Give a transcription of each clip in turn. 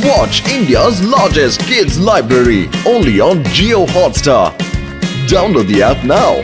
Watch India's largest kids library only on Jio Hotstar. Download the app now.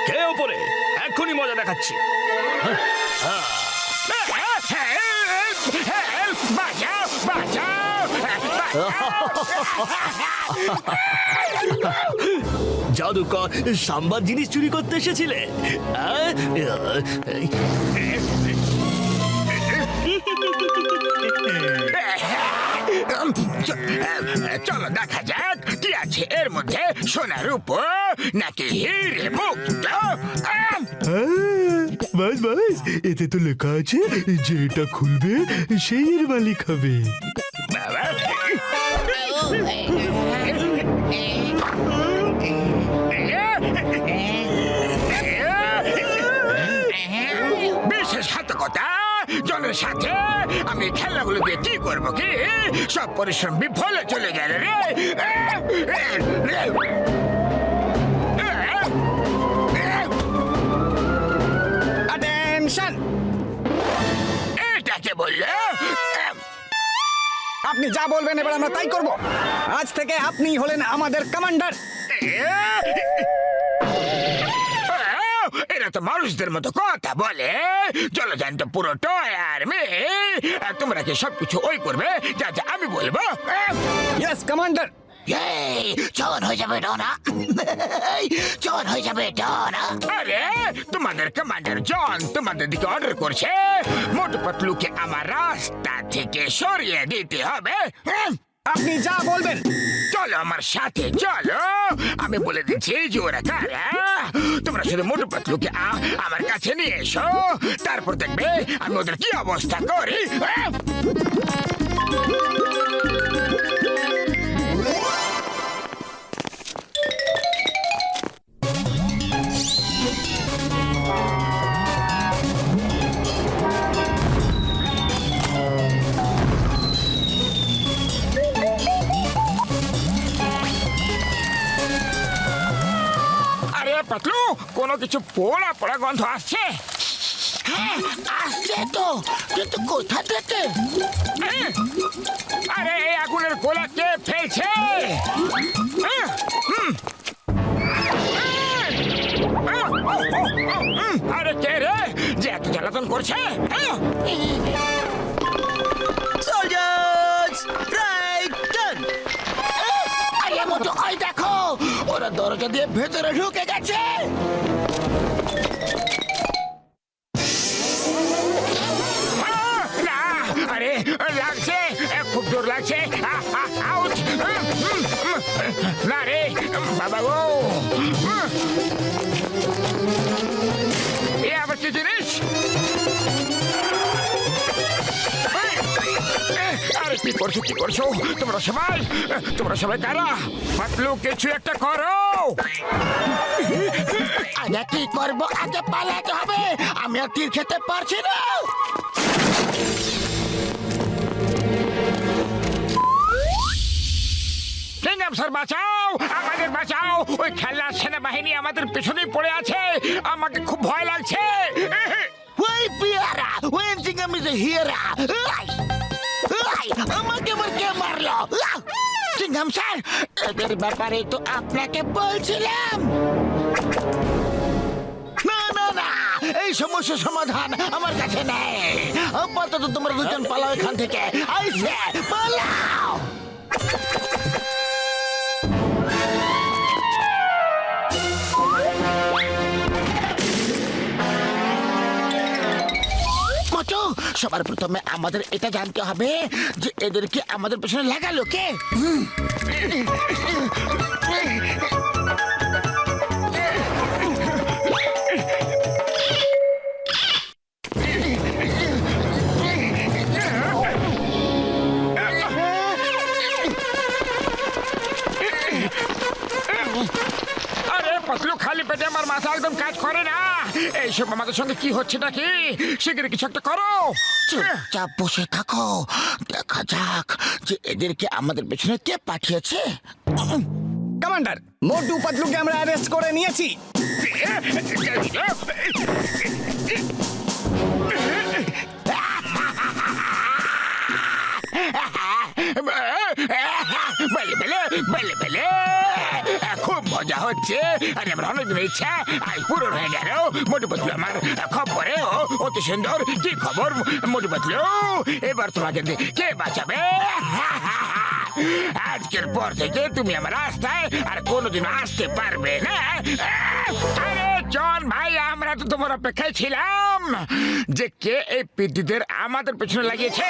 কে ওপরে এখনই মজা দেখাচ্ছি। জাদুকর সাম্বার জিনিস চুরি করতে এসেছিলে? চলো দেখা যাক কি আছে এর মধ্যে, সোনার উপর নাকি হিরে মুক্ত। বাস বাস, এতে তো লেখা আছে যে এটা খুলবে সেই এর মালিক হবে। বাবা, বিশ্বাসঘাতকতা জনের সাথে আমি খেলাগুলো দিয়ে কি করবো? কি সব পরিশ্রম বিফলে চলে গেল রে। অ্যাটেনশন! এটাকে বললে আপনি যা বলবেন এবার আমরা তাই করব। আজ থেকে আপনি হলেন আমাদের কমান্ডার। এরা তো মানুষদের মতো কথা বলে। জলজান্ত পুরো টয় আর মেয়ে, তোমরা কি সবকিছু ওই করবে যা যা আমি বলবো? Yes commander. চল হয়ে যাবে ডনা, চল হয়ে যাবে ডনা। আরে তোমাদের কমান্ডার জন তোমাদের দিকে অর্ডার করছে মোটু পাতলুকে আমার রাস্তা থেকে সরিয়ে দিতে হবে। আপনি যা বলবেন। চলো আমার সাথে চলো, আমি বলে দিচ্ছি যে ওরা কারা। তোমরা শুধু মোটু পাতলুকে আমার কাছে নিয়ে এসো, তারপর দেখবে আমি ওদের কি অবস্থা করি। পাতলু, কোনো কিছু পোড়া পোড়া গন্ধ আসছে। হ্যাঁ আসছে তো, কিন্তু কোথা থেকে? আরে এই আগুনের গোলা কে ফেলছে? আরে কে রে যে এত জ্বালাতন করছে? আরে মতো ওই দেখো, ওরা দরজা দিয়ে ভেতরে ঢুকে গেছে। না, আরে লাগছে, খুব জোর লাগছে। আউট! না রে বাবা গো, এ আবার কি জিনিস? আরে কি করছো কি করছো তোমরা সবাই কারা? পাতলু কিছু একটা করো। আগে কি করবো? আগে পালাতে হবে, আমি আর তীর খেতে পারছি না। কিংডম স্যার বাঁচাও, আমাদের বাঁচাও, ওই খেলার সেনাবাহিনী আমাদের পেছনেই পড়ে আছে, আমাকে খুব ভয় লাগছে। ওই পিয়ারা, ওই কিংডম ইজ হিয়ারা। আমাকে আবার কে মারলো? কিংডম স্যার, এদের ব্যাপারে তো আপনাকে বলছিলাম। না না না, এই সমস্যার সমাধান আমার কাছে নেই। আপাতত তোমরা দুজন পালাও এখান থেকে। আইসে পালাও। সবার প্রথমে আমাদের এটা জানতে হবে যে এদেরকে আমাদের পেছনে লাগালো কে। আরে পাতলু, খালি পেটে আমার মাথা একদম কাজ করে না। এইসব আমাদের সঙ্গে কি হচ্ছে নাকি? শিগগিরই কিছু একটা করো। চুপচাপ বসে থাকো, দেখা যাক যে এদেরকে আমাদের পেছনে কে পাঠিয়েছে। কমান্ডার, মোটু পাতলুকে আমরা অ্যারেস্ট করে নিয়েছি। বলে বলে বলে বলে, খুব মজা হচ্ছে। আরে আমার অনেকদিন ইচ্ছা আজ পূরণ হয়ে গেল। মোটু পাতলু আমার খবরে অতি সুন্দর। কি খবর মোটু পাতলু? এবার তোমাকে কে বাঁচাবে? আজকের পর থেকে তুমি আমার রাস্তায় আর কোনোদিন আসতে পারবে না। আরে জন ভাই, আমরা তো তোমার অপেক্ষায় ছিলাম যে কে এই পিদ্দিদের আমাদের পেছনে লাগিয়েছে।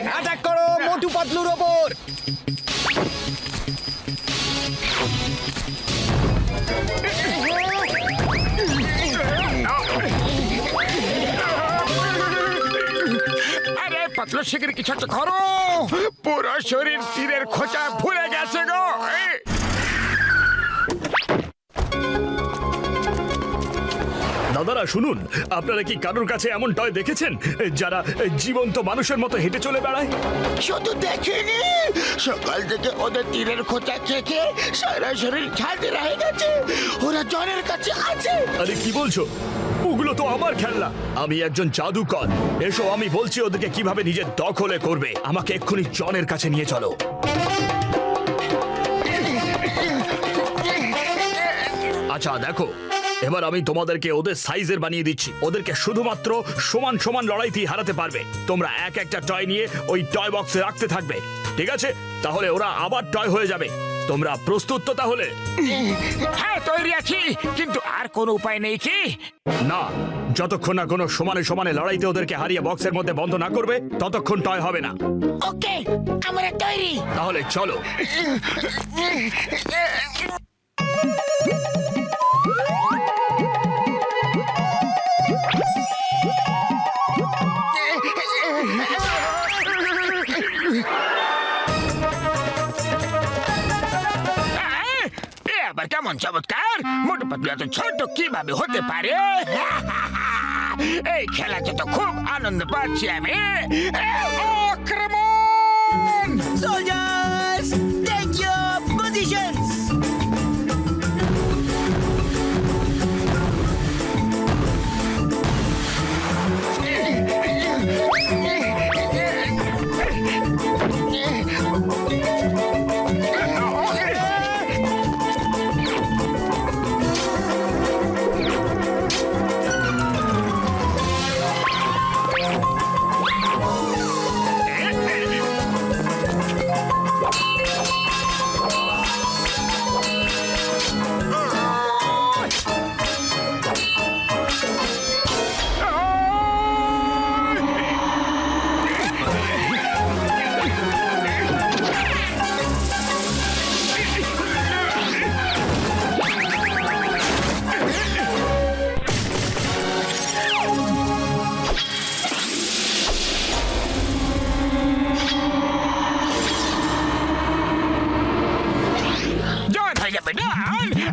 অ্যাটাক করো মোটু পাতলুর ওপর। আরে পাতলু, শিগগির কিছু একটা করো। পুরো শরীর তীরের খোঁচা ভুলে গেছে গো। দাদারা শুনুন, আপনারা কি কারোর কাছে এমন টয় দেখেছেন যারা জীবন্ত মানুষের মতো হেঁটে চলে বেড়ায়? শুধু দেখিনি, সকাল থেকে ওদের তীরের খোঁচা খেয়ে সারা শরীর ঝাঁঝরা হয়ে গেছে। ওরা জনের কাছে আছে। আরে কি বলছো? ওগুলো তো আমার খেলনা। আমি একজন জাদুকর। এসো, আমি বলছি ওদেরকে কিভাবে নিজের দখলে করবে। আমাকে এক্ষুনি জনের কাছে নিয়ে চলো। আচ্ছা দেখো, এবার আমি তোমাদেরকে ওদের সাইজের বানিয়ে দিচ্ছি। ওদেরকে শুধুমাত্র সমান সমান লড়াইতেই হারাতে পারবে। তোমরা এক একটা টয় নিয়ে ওই টয় বক্সে রাখতে থাকবে, ঠিক আছে? তাহলে ওরা আবার টয় হয়ে যাবে। তোমরা প্রস্তুত তো তাহলে? হ্যাঁ, তৈরি আছি, কিন্তু আর কোনো উপায় নেই কি? না, যতক্ষণ না কোনো সমানে সমানে লড়াইতে ওদেরকে হারিয়ে বক্সের মধ্যে বন্ধ না করবে, ততক্ষণ টয় হবে না। ওকে, আমরা তৈরি। তাহলে চলো। আবার কেমন চমৎকার! মোটু পাতলু এত ছোট কিভাবে হতে পারে? এই খেলাতে তো খুব আনন্দ পাচ্ছি আমি। আক্রমণ! Soldiers, take your positions!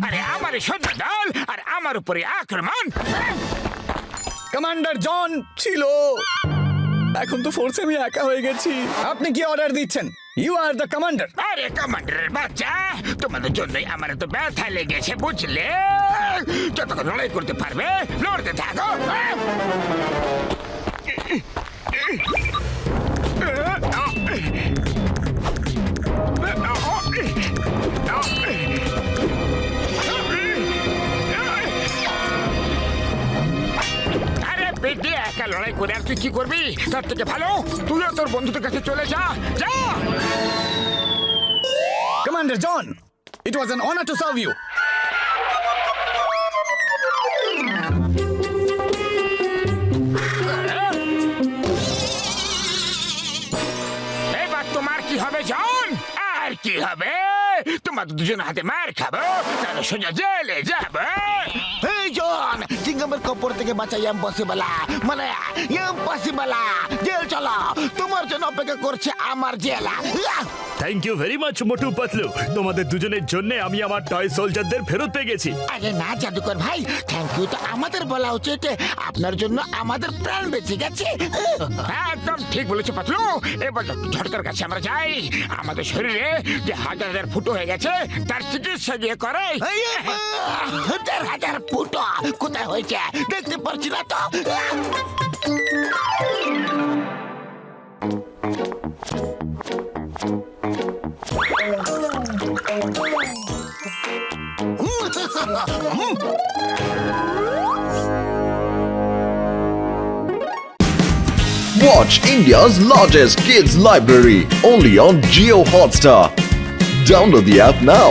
আরে আমার সৈন্য দল আর আমার উপরে আক্রমণ! কমান্ডার জন ছিল, এখন তো ফোর্সে আমি একা হয়ে গেছি। আপনি কি অর্ডার দিচ্ছেন? You are the commander. আরে কমান্ডারের বাচ্চা, তোমাদের জন্যই আমার এত ব্যথা লেগেছে, বুঝলে? যতক্ষণ লড়াই করতে পারবে লড়তে থাকো। আরে পেটে একা লড়াই করে আর তুই কি করবি? তার থেকে ভালো তুইও তোর বন্ধুদের কাছে চলে যা। যা। Commander John, it was an honor to serve you. এবার তোমার কি হবে জন? আর কি হবে? তোমার দুজন হাতে মার খাবো, তাহলে সোজা জেলে যাবে। এই জন, সিঙ্গামের কপর থেকে বাঁচা ইম্পসিবল, মানে ইম্পসিবল। জেল চলো, তোমার জন্য অপেক্ষা করছে আমার জেলা। Thank you very much Motu Patlu, তোমাদের দুজনের জন্য আমি আমার টয় সোলজারদের ফেরত পেয়ে গেছি। আরে না জাদুকর ভাই, থ্যাংক ইউ তো আমাদের বলা উচিত। আপনার জন্য আমাদের প্রাণ বেঁচে গেছে। একদম ঠিক বলেছো পাতলু। এবার ঝটকার কাছে আমরা যাই, আমাদের শরীরে যে হাজার হাজার ফুটো হয়ে গেছে তার চিকিৎসা দিয়ে করে। হাজার হাজার ফুটো কোথায় হয়েছে দেখতে পাচ্ছি না তো। Watch India's largest kids library only on Geo Hotstar. Download the app now.